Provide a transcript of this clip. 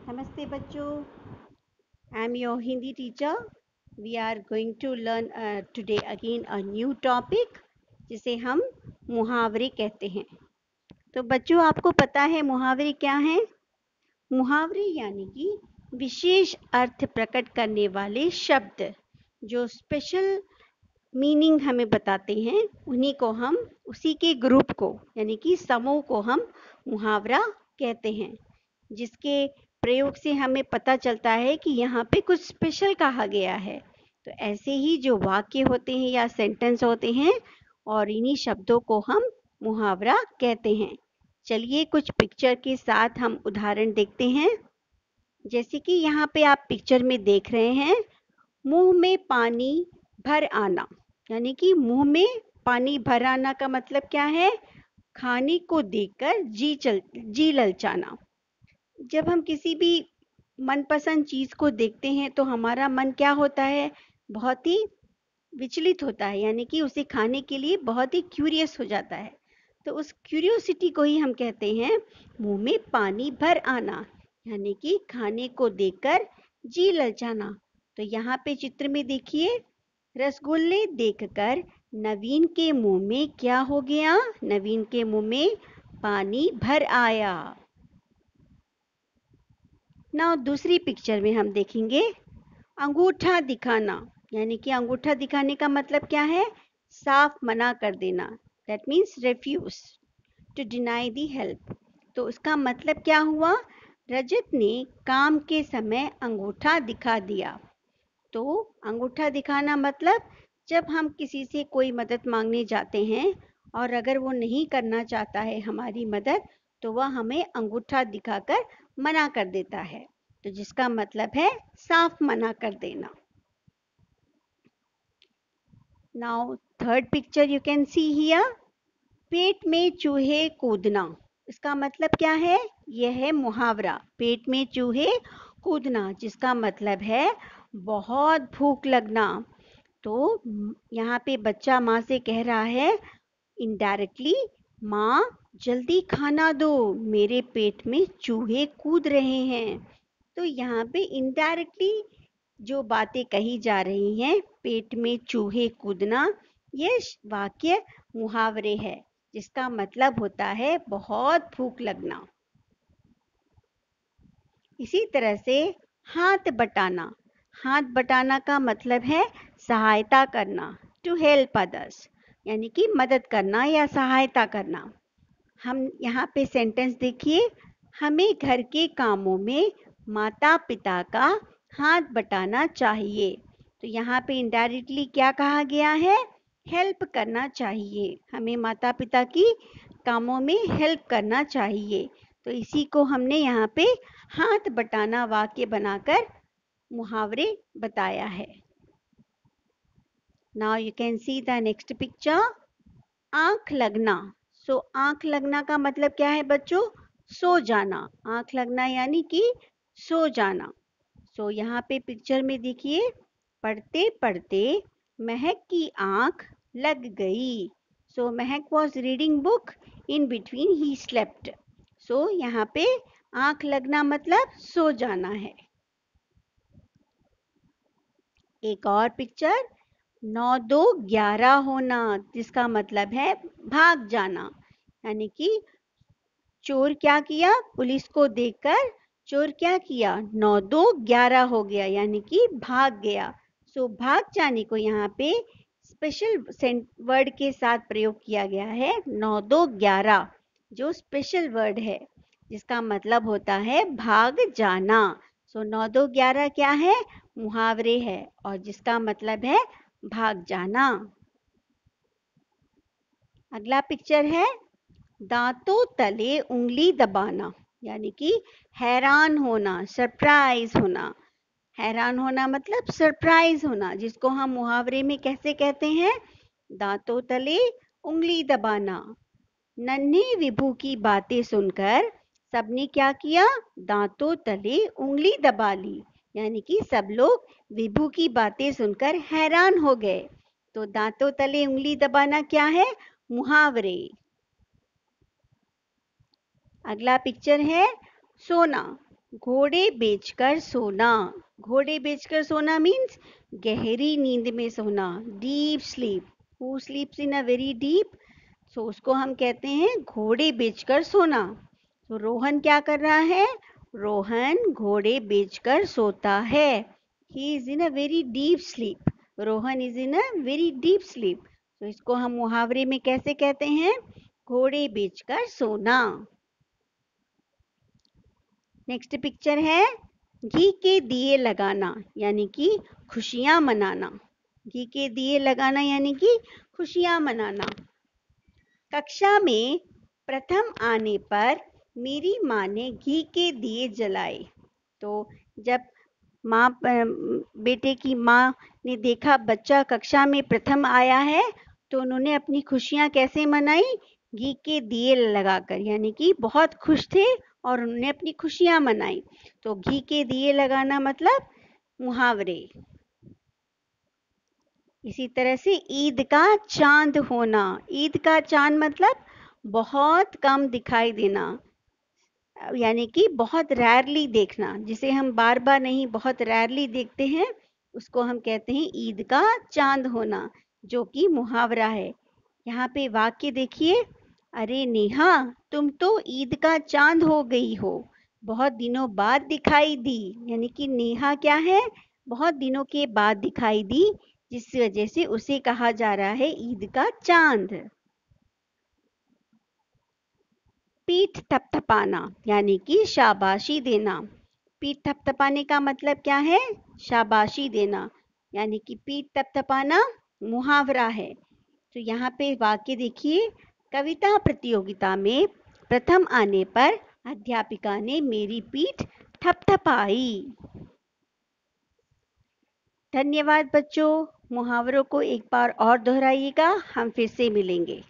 Namaste बच्चों, I am your Hindi teacher. We are going to learn today again a new topic जिसे हम मुहावरे कहते हैं। तो बच्चों आपको पता है मुहावरे क्या हैं? मुहावरे यानी कि विशेष अर्थ प्रकट करने वाले शब्द जो स्पेशल मीनिंग हमें बताते हैं, उन्हीं को हम उसी के ग्रुप को यानी कि समूह को हम मुहावरा कहते हैं, जिसके प्रयोग से हमें पता चलता है कि यहाँ पे कुछ स्पेशल कहा गया है। तो ऐसे ही जो वाक्य होते हैं या सेंटेंस होते हैं और इन्हीं शब्दों को हम मुहावरा कहते हैं। चलिए कुछ पिक्चर के साथ हम उदाहरण देखते हैं। जैसे कि यहाँ पे आप पिक्चर में देख रहे हैं, मुंह में पानी भर आना, यानी कि मुंह में पानी भर आना का मतलब क्या है? खाने को देखकर जी ललचाना। जब हम किसी भी मनपसंद चीज को देखते हैं तो हमारा मन क्या होता है? बहुत ही विचलित होता है, यानी कि उसे खाने के लिए बहुत ही क्यूरियस हो जाता है। तो उस क्यूरियोसिटी को ही हम कहते हैं मुंह में पानी भर आना, यानी कि खाने को देखकर जी ललचाना। तो यहाँ पे चित्र में देखिए, रसगुल्ले देखकर नवीन के मुंह में क्या हो गया? नवीन के मुंह में पानी भर आया। ना दूसरी पिक्चर में हम देखेंगे अंगूठा दिखाना, यानी कि अंगूठा दिखाने का मतलब क्या है? साफ मना कर देना। That means refuse, to deny the help. तो उसका मतलब क्या हुआ? रजत ने काम के समय अंगूठा दिखा दिया। तो अंगूठा दिखाना मतलब जब हम किसी से कोई मदद मांगने जाते हैं और अगर वो नहीं करना चाहता है हमारी मदद, तो वह हमें अंगूठा दिखाकर मना कर देता है। तो जिसका मतलब है साफ मना कर देना। Now third picture you can see here, पेट में चूहे कूदना। इसका मतलब क्या है? यह है मुहावरा, पेट में चूहे कूदना, जिसका मतलब है बहुत भूख लगना। तो यहाँ पे बच्चा माँ से कह रहा है इनडायरेक्टली, माँ जल्दी खाना दो, मेरे पेट में चूहे कूद रहे हैं। तो यहाँ पे इनडायरेक्टली जो बातें कही जा रही हैं, पेट में चूहे कूदना, ये वाक्य मुहावरे है, जिसका मतलब होता है बहुत भूख लगना। इसी तरह से हाथ बटाना, हाथ बटाना का मतलब है सहायता करना, टू हेल्प अदर्स, यानी कि मदद करना या सहायता करना। हम यहाँ पे सेंटेंस देखिए, हमें घर के कामों में माता पिता का हाथ बटाना चाहिए। तो यहाँ पे इनडायरेक्टली क्या कहा गया है? हेल्प करना चाहिए, हमें माता पिता की कामों में हेल्प करना चाहिए। तो इसी को हमने यहाँ पे हाथ बटाना वाक्य बनाकर मुहावरे बताया है। Now you can see the next picture, आंख लगना। सो आंख लगना का मतलब क्या है बच्चों? सो जाना। आंख लगना यानी कि सो जाना। सो यहाँ पे पिक्चर में देखिए, पढ़ते पढ़ते महक की आंख लग गई। So Mahak was reading book, in between he slept. So यहाँ पे आंख लगना मतलब सो जाना है। एक और पिक्चर, 9-2-11 होना, जिसका मतलब है भाग जाना। यानी कि चोर क्या किया? पुलिस को देखकर चोर क्या किया? 9-2-11 हो गया, यानी कि भाग गया। सो भाग जाने को यहाँ पे स्पेशल वर्ड के साथ प्रयोग किया गया है, 9-2-11, जो स्पेशल वर्ड है, जिसका मतलब होता है भाग जाना। सो 9-2-11 क्या है? मुहावरे है, और जिसका मतलब है भाग जाना। अगला पिक्चर है दांतों तले उंगली दबाना, यानी कि हैरान होना, सरप्राइज होना। हैरान होना मतलब सरप्राइज होना, जिसको हम मुहावरे में कैसे कहते हैं? दांतों तले उंगली दबाना। नन्हे विभू की बातें सुनकर सबने क्या किया? दांतों तले उंगली दबा ली, यानी कि सब लोग विभू की बातें सुनकर हैरान हो गए। तो दांतों तले उंगली दबाना क्या है? मुहावरे। अगला पिक्चर है सोना। घोड़े बेचकर सोना। घोड़े बेचकर सोना मीन्स गहरी नींद में सोना, deep sleep. Who sleeps in a very deep, so उसको हम कहते हैं घोड़े बेचकर सोना। तो रोहन क्या कर रहा है? रोहन घोड़े बेचकर सोता है। He is in a very deep sleep. Rohan is in a very deep sleep. तो इसको हम मुहावरे में कैसे कहते हैं? घोड़े बेचकर सोना। नेक्स्ट पिक्चर है घी के दिए लगाना यानी कि खुशियां मनाना। घी के दिए लगाना यानी कि खुशियां मनाना। कक्षा में प्रथम आने पर मेरी माँ ने घी के दिए जलाए। तो जब माँ बेटे की माँ ने देखा बच्चा कक्षा में प्रथम आया है तो उन्होंने अपनी खुशियां कैसे मनाई? घी के दिए लगाकर, यानी कि बहुत खुश थे और उन्होंने अपनी खुशियां मनाई। तो घी के दिए लगाना मतलब मुहावरे। इसी तरह से ईद का चांद होना। ईद का चांद मतलब बहुत कम दिखाई देना, यानी कि बहुत रैरली देखना, जिसे हम बार बार नहीं बहुत रैरली देखते हैं, उसको हम कहते हैं ईद का चांद होना, जो कि मुहावरा है। यहाँ पे वाक्य देखिए, अरे नेहा तुम तो ईद का चांद हो गई हो, बहुत दिनों बाद दिखाई दी। यानी कि नेहा क्या है? बहुत दिनों के बाद दिखाई दी, जिस वजह से उसे कहा जा रहा है ईद का चांद। पीठ थपथपाना यानी कि शाबाशी देना। पीठ थपथपाने का मतलब क्या है? शाबाशी देना, यानी कि पीठ थपथपाना मुहावरा है। तो यहाँ पे वाक्य देखिए, कविता प्रतियोगिता में प्रथम आने पर अध्यापिका ने मेरी पीठ थपथपाई। धन्यवाद बच्चों। मुहावरों को एक बार और दोहराइएगा, हम फिर से मिलेंगे।